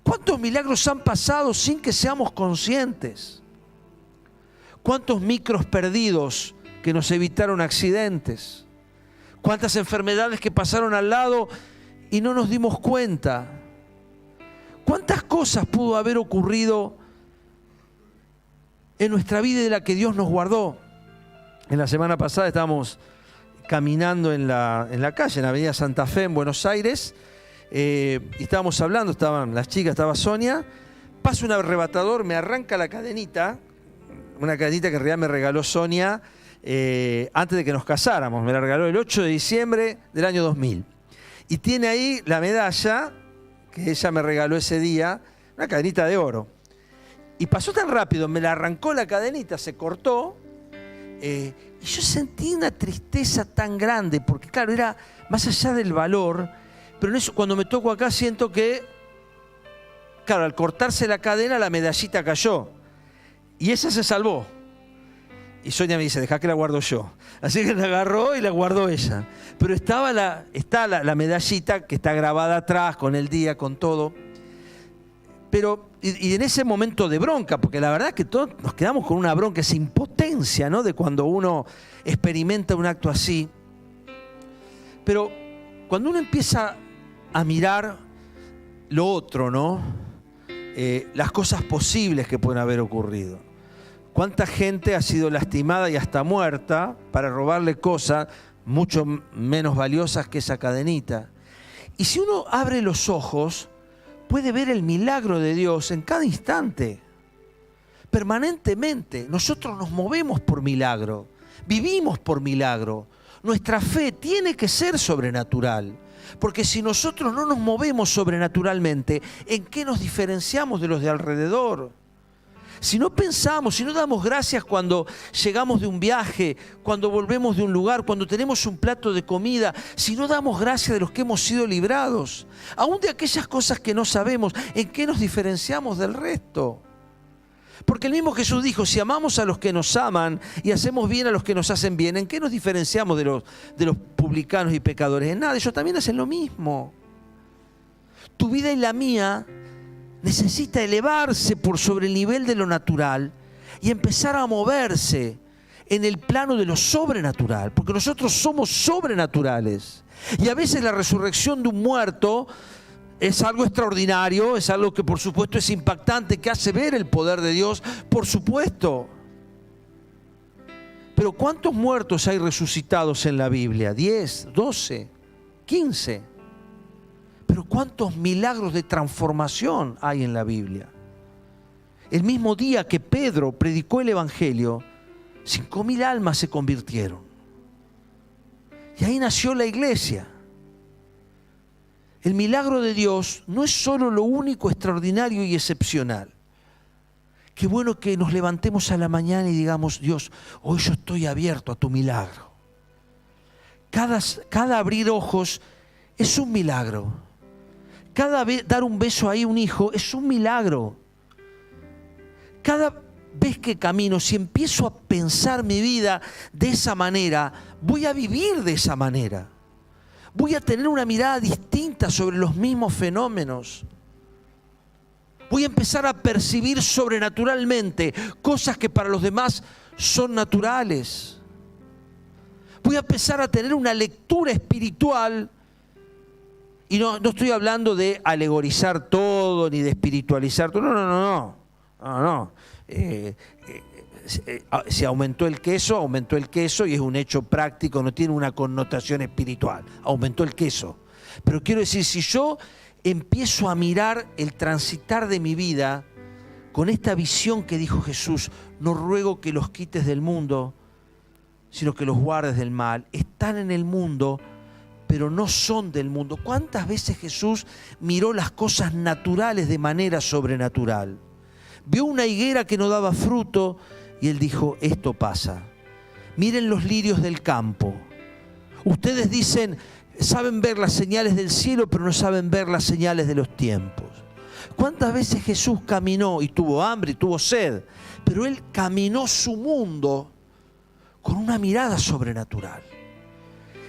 ¿Cuántos milagros han pasado sin que seamos conscientes? ¿Cuántos micros perdidos que nos evitaron accidentes? ¿Cuántas enfermedades que pasaron al lado y no nos dimos cuenta? ¿Cuántas cosas pudo haber ocurrido en nuestra vida de la que Dios nos guardó? En la semana pasada estábamos caminando en la calle, en la avenida Santa Fe, en Buenos Aires, y estábamos hablando, estaban las chicas, estaba Sonia, pasa un arrebatador, me arranca la cadenita, una cadenita que en realidad me regaló Sonia antes de que nos casáramos, me la regaló el 8 de diciembre del año 2000. Y tiene ahí la medalla que ella me regaló ese día, una cadenita de oro. Y pasó tan rápido, me la arrancó la cadenita, se cortó, y yo sentí una tristeza tan grande, porque claro, era más allá del valor, pero en eso, cuando me toco acá siento que, claro, al cortarse la cadena la medallita cayó, y esa se salvó. Y Sonia me dice, dejá que la guardo yo. Así que la agarró y la guardó ella. Pero está la medallita que está grabada atrás, con el día, con todo. Pero, y en ese momento de bronca, porque la verdad es que todos nos quedamos con una bronca, esa impotencia, ¿no? De cuando uno experimenta un acto así. Pero cuando uno empieza a mirar lo otro, ¿no? Las cosas posibles que pueden haber ocurrido. ¿Cuánta gente ha sido lastimada y hasta muerta para robarle cosas mucho menos valiosas que esa cadenita? Y si uno abre los ojos, puede ver el milagro de Dios en cada instante, permanentemente. Nosotros nos movemos por milagro, vivimos por milagro. Nuestra fe tiene que ser sobrenatural, Porque si nosotros no nos movemos sobrenaturalmente, ¿en qué nos diferenciamos de los de alrededor? Si no pensamos, si no damos gracias cuando llegamos de un viaje, cuando volvemos de un lugar, cuando tenemos un plato de comida, si no damos gracias de los que hemos sido librados, aún de aquellas cosas que no sabemos, ¿en qué nos diferenciamos del resto? Porque el mismo Jesús dijo, si amamos a los que nos aman y hacemos bien a los que nos hacen bien, ¿en qué nos diferenciamos de los publicanos y pecadores? En nada, ellos también hacen lo mismo. Tu vida y la mía necesita elevarse por sobre el nivel de lo natural y empezar a moverse en el plano de lo sobrenatural, porque nosotros somos sobrenaturales. Y a veces la resurrección de un muerto es algo extraordinario, es algo que por supuesto es impactante, que hace ver el poder de Dios, por supuesto. Pero ¿cuántos muertos hay resucitados en la Biblia? 10, 12, 15. Pero ¿cuántos milagros de transformación hay en la Biblia? El mismo día que Pedro predicó el Evangelio, 5.000 almas se convirtieron. Y ahí nació la iglesia. El milagro de Dios no es solo lo único, extraordinario y excepcional. Qué bueno que nos levantemos a la mañana y digamos, Dios, hoy yo estoy abierto a tu milagro. Cada abrir ojos es un milagro. Cada vez dar un beso ahí a un hijo es un milagro. Cada vez que camino, si empiezo a pensar mi vida de esa manera, voy a vivir de esa manera. Voy a tener una mirada distinta sobre los mismos fenómenos. Voy a empezar a percibir sobrenaturalmente cosas que para los demás son naturales. Voy a empezar a tener una lectura espiritual. Y no estoy hablando de alegorizar todo ni de espiritualizar todo. No. Si aumentó el queso y es un hecho práctico, no tiene una connotación espiritual. Aumentó el queso. Pero quiero decir, si yo empiezo a mirar el transitar de mi vida con esta visión que dijo Jesús, no ruego que los quites del mundo, sino que los guardes del mal. Están en el mundo, pero no son del mundo. ¿Cuántas veces Jesús miró las cosas naturales de manera sobrenatural? Vio una higuera que no daba fruto y Él dijo, esto pasa. Miren los lirios del campo. Ustedes dicen, saben ver las señales del cielo, pero no saben ver las señales de los tiempos. ¿Cuántas veces Jesús caminó y tuvo hambre y tuvo sed? Pero Él caminó su mundo con una mirada sobrenatural.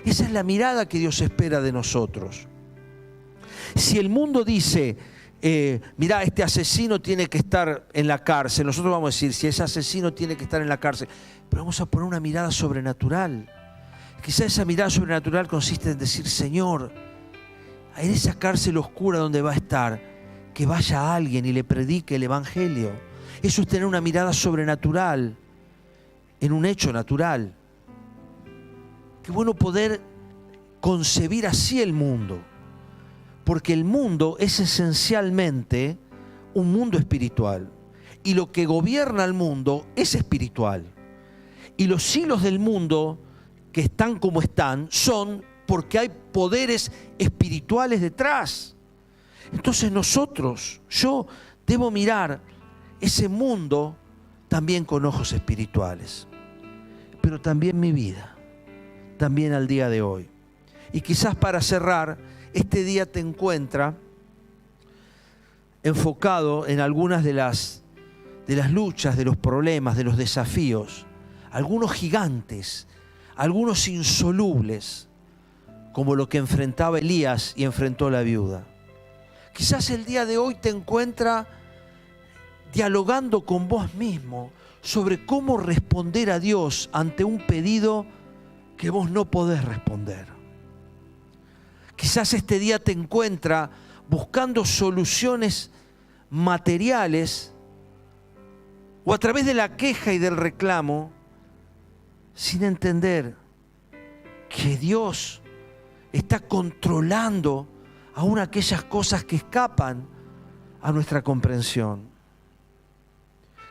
Esa es la mirada que Dios espera de nosotros. Si el mundo dice, mirá, este asesino tiene que estar en la cárcel, nosotros vamos a decir, si ese asesino tiene que estar en la cárcel, pero vamos a poner una mirada sobrenatural. Quizá esa mirada sobrenatural consiste en decir, Señor, en esa cárcel oscura donde va a estar, que vaya alguien y le predique el Evangelio. Eso es tener una mirada sobrenatural en un hecho natural. Qué bueno poder concebir así el mundo, porque el mundo es esencialmente un mundo espiritual y lo que gobierna el mundo es espiritual. Y los hilos del mundo que están como están son porque hay poderes espirituales detrás. Entonces yo debo mirar ese mundo también con ojos espirituales, pero también mi vida. También al día de hoy. Y quizás para cerrar, este día te encuentra enfocado en algunas de las luchas, de los problemas, de los desafíos, algunos gigantes, algunos insolubles, como lo que enfrentaba Elías y enfrentó la viuda. Quizás el día de hoy te encuentra dialogando con vos mismo sobre cómo responder a Dios ante un pedido que vos no podés responder. Quizás este día te encuentra buscando soluciones materiales o a través de la queja y del reclamo, sin entender que Dios está controlando aún aquellas cosas que escapan a nuestra comprensión.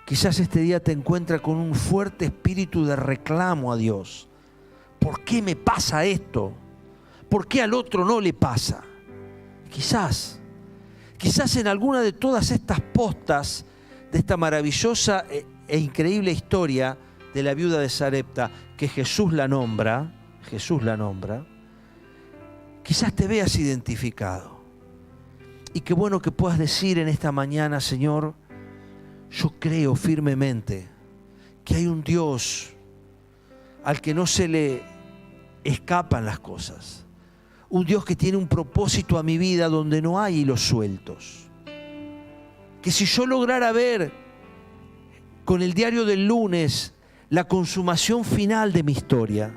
Quizás este día te encuentra con un fuerte espíritu de reclamo a Dios. ¿Por qué me pasa esto? por qué al otro no le pasa. Quizás en alguna de todas estas postas de esta maravillosa e increíble historia de la viuda de Sarepta, que Jesús la nombra, quizás te veas identificado. Y qué bueno que puedas decir en esta mañana: Señor, yo creo firmemente que hay un Dios al que no se le escapan las cosas. Un Dios que tiene un propósito a mi vida donde no hay hilos sueltos. Que si yo lograra ver con el diario del lunes la consumación final de mi historia,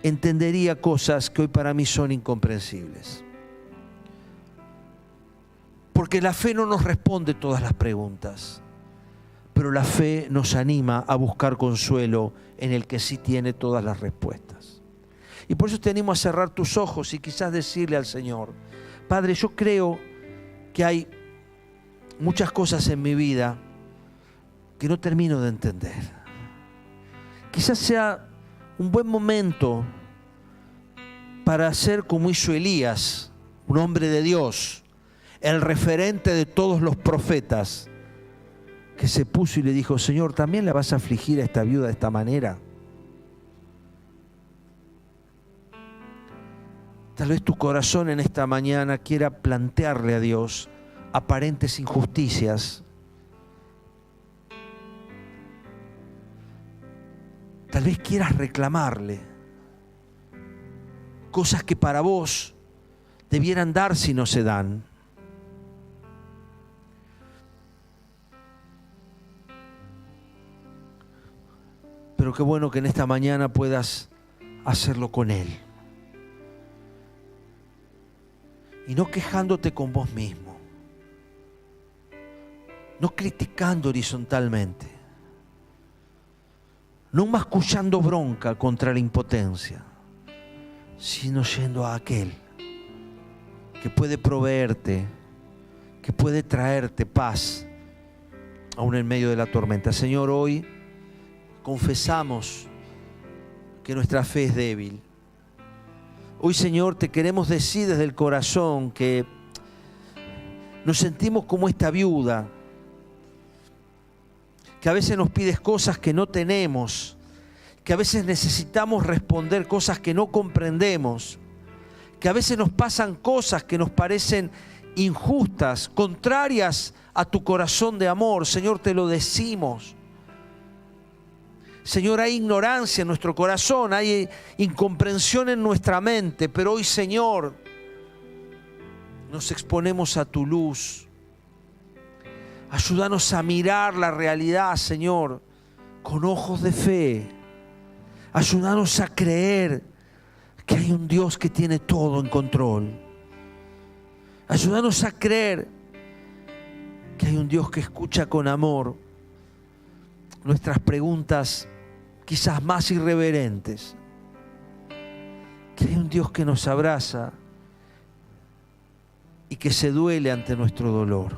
entendería cosas que hoy para mí son incomprensibles. Porque la fe no nos responde todas las preguntas, pero la fe nos anima a buscar consuelo en el que sí tiene todas las respuestas. Y por eso te animo a cerrar tus ojos y quizás decirle al Señor: Padre, yo creo que hay muchas cosas en mi vida que no termino de entender. Quizás sea un buen momento para hacer como hizo Elías, un hombre de Dios, el referente de todos los profetas, que se puso y le dijo: Señor, ¿también la vas a afligir a esta viuda de esta manera? Tal vez tu corazón en esta mañana quiera plantearle a Dios aparentes injusticias. Tal vez quieras reclamarle cosas que para vos debieran dar si no se dan. Pero qué bueno que en esta mañana puedas hacerlo con Él. Y no quejándote con vos mismo. No criticando horizontalmente. No mascullando bronca contra la impotencia, sino yendo a aquel que puede proveerte, que puede traerte paz aún en medio de la tormenta. Señor, hoy confesamos que nuestra fe es débil. Hoy, Señor, te queremos decir desde el corazón que nos sentimos como esta viuda, que a veces nos pides cosas que no tenemos, que a veces necesitamos responder cosas que no comprendemos, que a veces nos pasan cosas que nos parecen injustas, contrarias a tu corazón de amor. Señor, te lo decimos. Señor, hay ignorancia en nuestro corazón, hay incomprensión en nuestra mente, pero hoy, Señor, nos exponemos a tu luz. Ayúdanos a mirar la realidad, Señor, con ojos de fe. Ayúdanos a creer que hay un Dios que tiene todo en control. Ayúdanos a creer que hay un Dios que escucha con amor nuestras preguntas quizás más irreverentes. Que hay un Dios que nos abraza y que se duele ante nuestro dolor.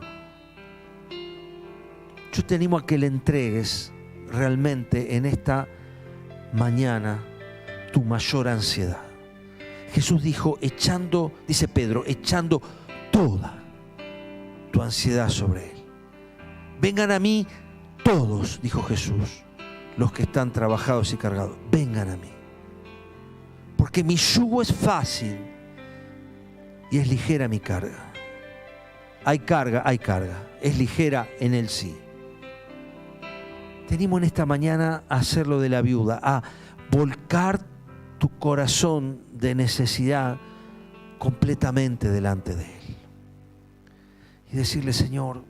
Yo te animo a que le entregues realmente en esta mañana tu mayor ansiedad. Jesús dijo, dice Pedro, echando toda tu ansiedad sobre Él. Vengan a mí todos, dijo Jesús, los que están trabajados y cargados. Vengan a mí. Porque mi yugo es fácil y es ligera mi carga. Hay carga. Es ligera en Él sí. Te animo en esta mañana a hacer lo de la viuda, a volcar tu corazón de necesidad completamente delante de Él. Y decirle, Señor,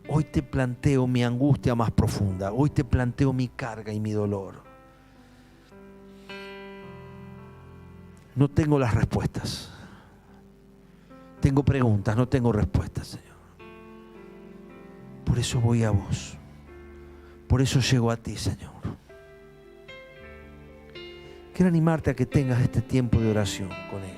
hoy te planteo mi angustia más profunda, hoy te planteo mi carga y mi dolor. No tengo las respuestas. Tengo preguntas, no tengo respuestas, Señor. Por eso voy a vos. Por eso llego a ti, Señor. Quiero animarte a que tengas este tiempo de oración con Él.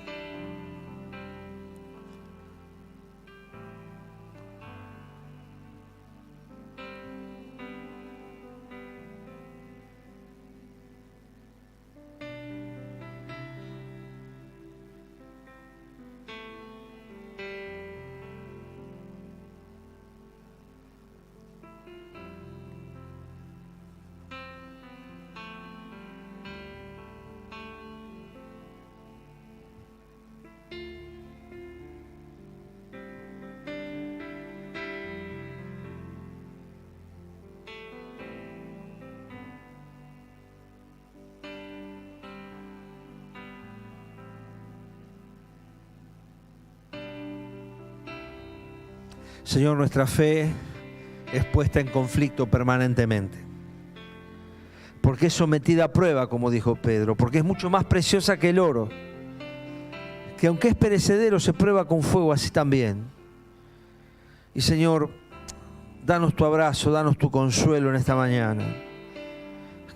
Señor, nuestra fe es puesta en conflicto permanentemente, porque es sometida a prueba, como dijo Pedro, porque es mucho más preciosa que el oro, que aunque es perecedero se prueba con fuego, así también. Y Señor, danos tu abrazo, danos tu consuelo en esta mañana.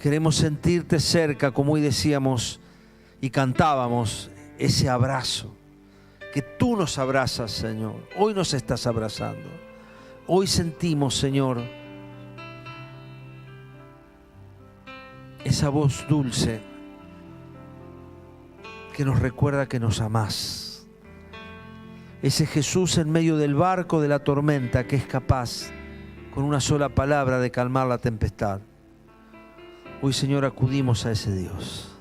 Queremos sentirte cerca, como hoy decíamos y cantábamos, ese abrazo, que tú nos abrazas, Señor. Hoy nos estás abrazando. Hoy sentimos, Señor, esa voz dulce que nos recuerda que nos amás. Ese Jesús en medio del barco de la tormenta que es capaz con una sola palabra de calmar la tempestad. Hoy, Señor, acudimos a ese Dios.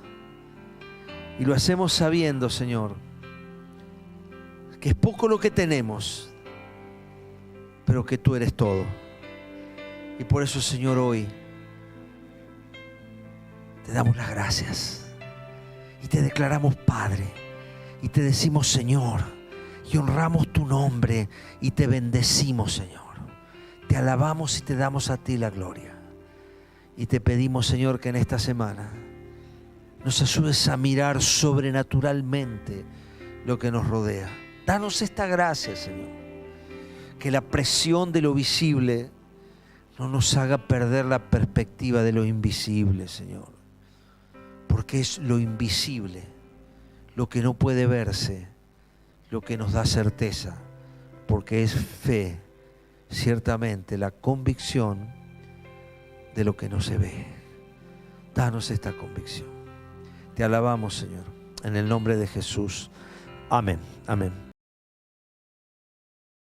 Y lo hacemos sabiendo, Señor, que es poco lo que tenemos, pero que tú eres todo. Y por eso, Señor, hoy te damos las gracias y te declaramos Padre y te decimos Señor y honramos tu nombre y te bendecimos, Señor. Te alabamos y te damos a ti la gloria. Y te pedimos, Señor, que en esta semana nos ayudes a mirar sobrenaturalmente lo que nos rodea. Danos esta gracia, Señor. Que la presión de lo visible no nos haga perder la perspectiva de lo invisible, Señor. Porque es lo invisible, lo que no puede verse, lo que nos da certeza. Porque es fe, ciertamente, la convicción de lo que no se ve. Danos esta convicción. Te alabamos, Señor, en el nombre de Jesús. Amén. Amén.